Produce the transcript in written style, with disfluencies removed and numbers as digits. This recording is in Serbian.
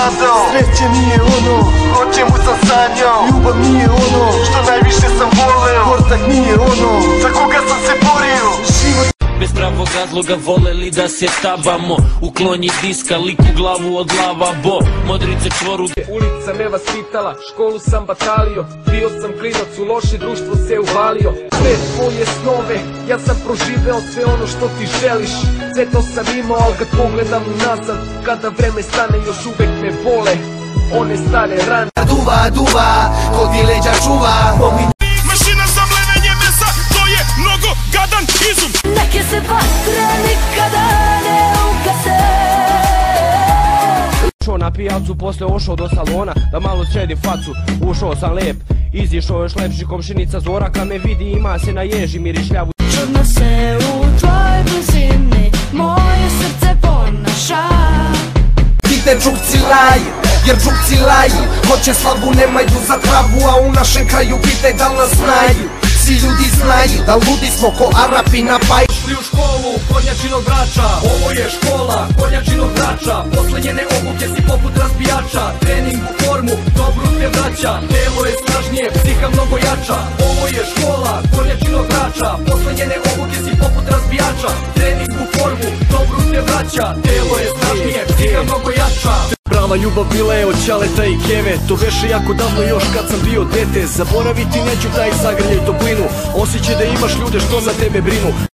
nadao. Sreće nije ono o čemu sam sanjao. Ljubav nije ono što najviše sam voleo. Ortak nije ono za koga sam se borio. Život bez pravog razloga voleli da se tabamo. Uklonji diska, liku glavu od lavabo. Modrice čvoru. Ulica me vaspitala, školu sam batalio. Bio sam klinac, u loše društvo se uvalio. Sve tvoje snove, ja sam proživeo sve ono što ti želiš. Sve to sam imao, ali kad pogledam nazad, kada vreme stane još uvek me bole one stare rane. Duva, ko ti leđa čuva. Mašina za mlevenje mesa, to je mnogo gadan izum. Neke se vatre nikada ne ugase. Ušao na pijacu, posle ošao do salona da malo sredim facu. Ušao sam lep, izišao još lepši. Komšinica Zora kad me vidi ima se na ježi, mirišljavu. Čudno se u tvojoj blizini moje srce ponaša. Pite džukci laj, jer džukci laj. Hoće slavu, nemaju za travu, a u našem kraju pitaj da li nas znaju. Svi ljudi znaju da ludi smo ko Arapi na baj. Šli u školu konjačinog vrača, ovo je škola konjačinog vrača. Posle njene obuke si poput razbijača, trening u formu dobru te vraća. Telo je snažnije, psiha mnogo jača. Ovo je škola konjačinog vrača, posle njene obuke si poput razbijača. Trening u formu dobru te vraća, telo je snažnije, psiha mnogo jača. Prava ljubav bila je od Ćaleta i Keve. To veše jako davno još kad sam bio dete. Zaboraviti neću taj zagrljaj toplinu. Osjećaj da imaš ljude što za tebe brinu.